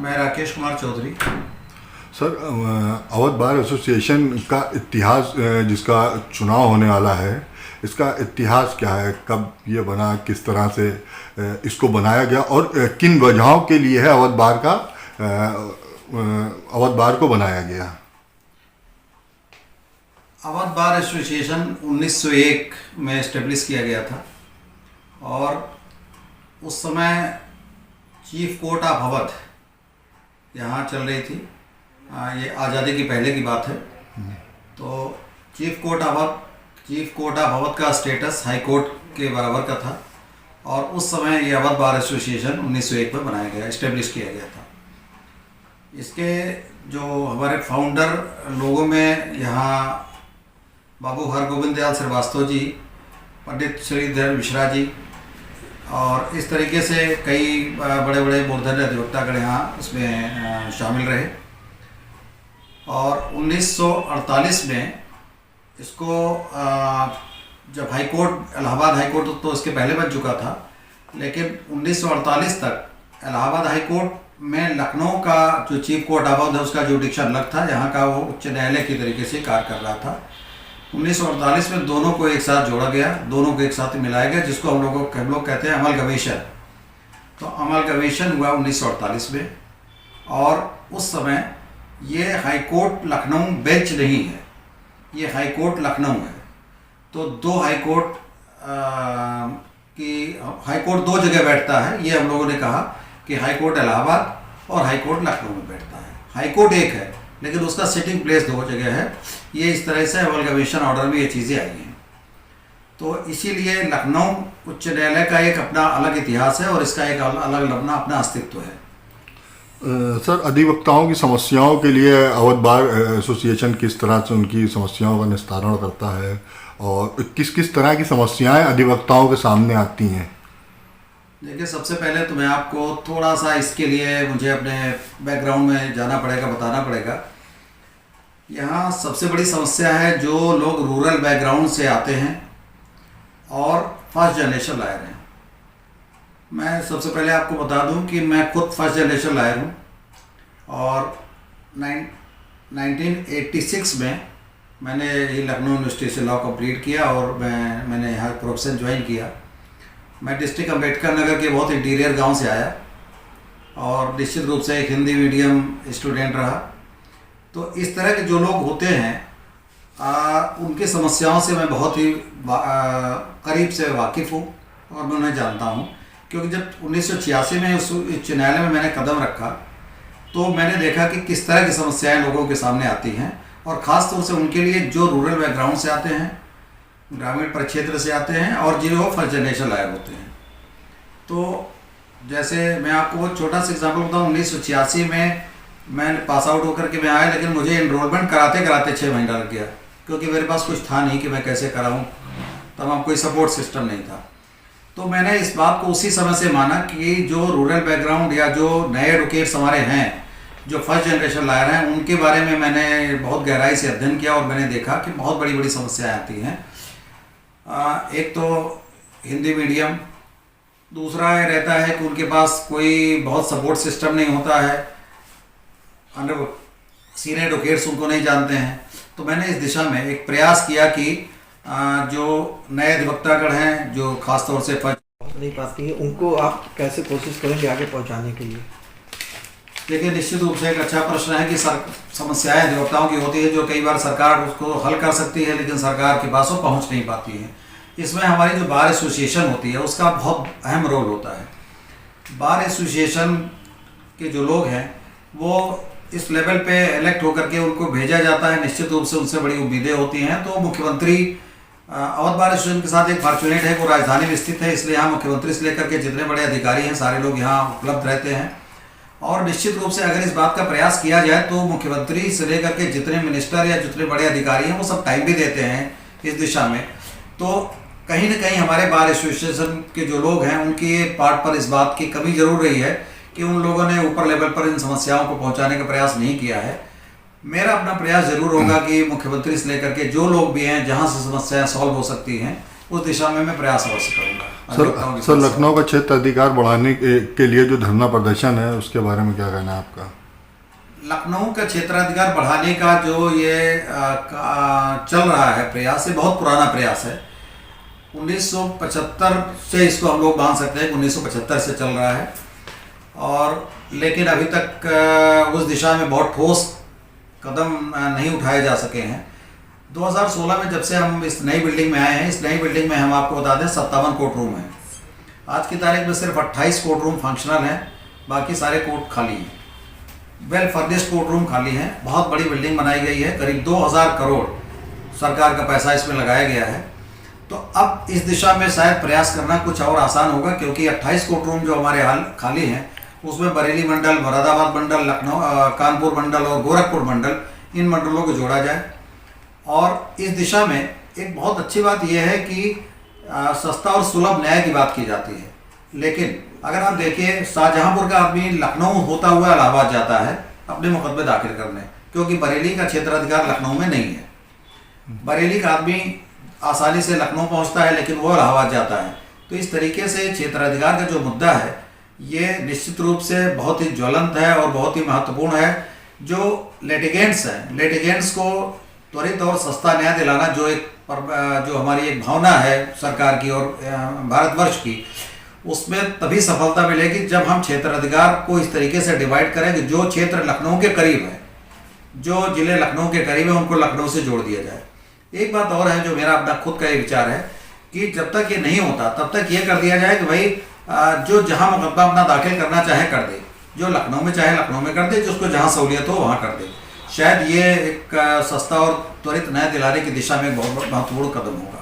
मैं Rakesh Kumar Chaudhary. Sir, Awadh bar association का इतिहास, जिसका चुनाव होने वाला है, इसका इतिहास क्या है? कब ये बना, किस तरह से इसको बनाया गया और किन वजहों के लिए है अवध बार को बनाया गया? अवध बार एसोसिएशन 1901 में इस्टेब्लिश किया गया था और उस समय चीफ कोर्ट ऑफ अवध यहाँ चल रही थी। ये आज़ादी की पहले की बात है। तो चीफ कोर्ट ऑफ अवध का स्टेटस हाई कोर्ट के बराबर का था और उस समय ये अवध बार एसोसिएशन 1901 में बनाया गया, इस्टेब्लिश किया गया था। इसके जो हमारे फाउंडर लोगों में यहाँ बाबू हरगोविंद दयाल श्रीवास्तव जी, पंडित श्रीधर मिश्रा जी और इस तरीके से कई बड़े बड़े मूर्धन्य अधिवक्तागण यहाँ उसमें शामिल रहे। और 1948 में इसको जब high court, Allahabad high court तो इसके पहले बन चुका था, लेकिन 1948 तक इलाहाबाद हाई कोर्ट में लखनऊ का जो चीफ कोर्ट ऑफ अवध है उसका जुडिक्शन अलग था, यहाँ का वो उच्च न्यायालय की तरीके से कार्य कर रहा था। 1948 में दोनों को एक साथ जोड़ा गया, दोनों को एक साथ मिलाया गया, जिसको हम लोग कहते हैं अमलगमेशन। तो अमलगमेशन हुआ 1948 में और उस समय ये हाई कोर्ट लखनऊ बेंच नहीं है, ये हाई कोर्ट लखनऊ है। तो दो हाई कोर्ट दो जगह बैठता है। ये हम लोगों ने कहा कि हाई कोर्ट इलाहाबाद और हाई कोर्ट लखनऊ में बैठता है। हाई कोर्ट एक है लेकिन उसका सिटिंग प्लेस दो जगह है। ये इस तरह से अमलगमेशन ऑर्डर में ये चीज़ें आई हैं। तो इसीलिए लखनऊ उच्च न्यायालय का एक अपना अलग इतिहास है और इसका एक अलग अपना अस्तित्व है। सर, अधिवक्ताओं की समस्याओं के लिए अवध बार एसोसिएशन किस तरह से उनकी समस्याओं का निस्तारण करता है और किस किस तरह की समस्याएं अधिवक्ताओं के सामने आती हैं? देखिए, सबसे पहले तो मैं आपको थोड़ा सा इसके लिए मुझे अपने बैकग्राउंड में जाना पड़ेगा, बताना पड़ेगा। यहाँ सबसे बड़ी समस्या है जो लोग रूरल बैकग्राउंड से आते हैं और फर्स्ट जनरेशन लायर हैं। मैं सबसे पहले आपको बता दूं कि मैं खुद फर्स्ट जनरेशन लायर हूँ और 1986 में मैंने ये लखनऊ यूनिवर्सिटी से लॉ कंप्लीट किया और मैंने यहाँ प्रोफेशन ज्वाइन किया। मैं डिस्ट्रिक्ट अम्बेडकर नगर के बहुत इंटीरियर गांव से आया और निश्चित रूप से एक हिंदी मीडियम स्टूडेंट रहा। तो इस तरह के जो लोग होते हैं उनकी समस्याओं से मैं बहुत ही करीब से वाकिफ़ हूँ और मैं उन्हें जानता हूँ, क्योंकि जब 1986 में उस उच्च न्यायालय में मैंने कदम रखा तो मैंने देखा कि किस तरह की समस्याएं लोगों के सामने आती हैं और ख़ास तौर से उनके लिए जो रूरल बैकग्राउंड से आते हैं, ग्रामीण परिक्षेत्र से आते हैं और जिन्हें फर्स्ट जनरेशन लायर होते हैं। तो जैसे मैं आपको बहुत छोटा सा एग्जाम्पल बताऊँ, 1986 में मैं पास आउट होकर के मैं आया, लेकिन मुझे एनरोलमेंट कराते 6 महीना लग गया, क्योंकि मेरे पास कुछ था नहीं कि मैं कैसे कराऊँ। तमाम कोई सपोर्ट सिस्टम नहीं था। तो मैंने इस बात को उसी समय से माना कि जो रूरल बैकग्राउंड या जो नए एडवोकेट्स हमारे हैं, जो फर्स्ट जनरेशन लायर हैं, उनके बारे में मैंने बहुत गहराई से अध्ययन किया और मैंने देखा कि बहुत बड़ी बड़ी समस्याएं आती हैं। एक तो हिंदी मीडियम, दूसरा ये रहता है कि उनके पास कोई बहुत सपोर्ट सिस्टम नहीं होता है, सीनियर एडवोकेट्स उनको नहीं जानते हैं। तो मैंने इस दिशा में एक प्रयास किया कि जो नए अधिवक्तागण हैं, जो खासतौर से पहुंच नहीं पाती है, उनको आप कैसे कोशिश करेंगे आगे पहुंचाने के लिए? देखिए, निश्चित रूप से एक अच्छा प्रश्न है कि समस्याएं अधिवक्ताओं की होती है जो कई बार सरकार उसको हल कर सकती है, लेकिन सरकार के पास वो पहुंच नहीं पाती है। इसमें हमारी जो बार एसोसिएशन होती है उसका बहुत अहम रोल होता है। बार एसोसिएशन के जो लोग हैं वो इस लेवल पे इलेक्ट होकर के उनको भेजा जाता है, निश्चित रूप से उनसे बड़ी उम्मीदें होती हैं। तो मुख्यमंत्री अवध बार एसोसिएशन के साथ एक फॉर्चुनेट है, वो राजधानी में स्थित है, इसलिए यहाँ मुख्यमंत्री से लेकर के जितने बड़े अधिकारी हैं सारे लोग यहाँ उपलब्ध रहते हैं। और निश्चित रूप से अगर इस बात का प्रयास किया जाए तो मुख्यमंत्री से लेकर के जितने मिनिस्टर या जितने बड़े अधिकारी हैं वो सब टाइम भी देते हैं इस दिशा में। तो कहीं ना कहीं हमारे बार एसोसिएशन के जो लोग हैं उनकी पार्ट पर इस बात की कमी जरूर रही है कि उन लोगों ने ऊपर लेवल पर इन समस्याओं को पहुंचाने का प्रयास नहीं किया है। मेरा अपना प्रयास जरूर होगा कि मुख्यमंत्री से लेकर के जो लोग भी हैं, जहां से समस्याएं सॉल्व हो सकती हैं उस दिशा में मैं प्रयास अवश्य करूँगा। सर लखनऊ का क्षेत्र अधिकार बढ़ाने के लिए जो धरना प्रदर्शन है उसके बारे में क्या कहना है आपका? लखनऊ का क्षेत्राधिकार बढ़ाने का जो ये चल रहा है प्रयास, ये बहुत पुराना प्रयास है। 1975 से इसको हम लोग मान सकते हैं कि 1975 से चल रहा है, और लेकिन अभी तक उस दिशा में बहुत ठोस कदम नहीं उठाए जा सके हैं। 2016 में जब से हम इस नई बिल्डिंग में आए हैं, इस नई बिल्डिंग में हम आपको बता दें 57 कोर्ट रूम हैं। आज की तारीख में सिर्फ 28 कोर्ट रूम फंक्शनल हैं, बाकी सारे कोर्ट खाली हैं। वेल फर्निश्ड कोर्ट रूम खाली हैं। बहुत बड़ी बिल्डिंग बनाई गई है, करीब 2000 करोड़ सरकार का पैसा इसमें लगाया गया है। तो अब इस दिशा में शायद प्रयास करना कुछ और आसान होगा, क्योंकि 28 कोर्ट रूम जो हमारे हाल खाली हैं उसमें बरेली मंडल, मुरादाबाद मंडल, लखनऊ, कानपुर मंडल और गोरखपुर मंडल, इन मंडलों को जोड़ा जाए। और इस दिशा में एक बहुत अच्छी बात यह है कि सस्ता और सुलभ न्याय की बात की जाती है, लेकिन अगर आप देखिए शाहजहांपुर का आदमी लखनऊ होता हुआ इलाहाबाद जाता है अपने मुकदमे दाखिल करने, क्योंकि बरेली का क्षेत्राधिकार लखनऊ में नहीं है। बरेली का आदमी आसानी से लखनऊ पहुंचता है, लेकिन वो इलाहाबाद जाता है। तो इस तरीके से क्षेत्राधिकार का जो मुद्दा है ये निश्चित रूप से बहुत ही ज्वलंत है और बहुत ही महत्वपूर्ण है। जो लिटिगेंट्स हैं, लिटिगेंट्स को त्वरित और सस्ता न्याय दिलाना जो हमारी एक भावना है सरकार की और भारतवर्ष की, उसमें तभी सफलता मिलेगी जब हम क्षेत्राधिकार को इस तरीके से डिवाइड करें कि जो क्षेत्र लखनऊ के करीब है, जो जिले लखनऊ के करीब है, उनको लखनऊ से जोड़ दिया जाए। एक बात और है जो मेरा अपना खुद का ये विचार है कि जब तक ये नहीं होता तब तक ये कर दिया जाए कि भाई जो जहां मुकदमा अपना दाखिल करना चाहे कर दे, जो लखनऊ में चाहे लखनऊ में कर दे, जिसको जहां सहूलियत हो वहां कर दे। शायद ये एक सस्ता और त्वरित न्याय दिलाने की दिशा में बहुत महत्वपूर्ण कदम होगा।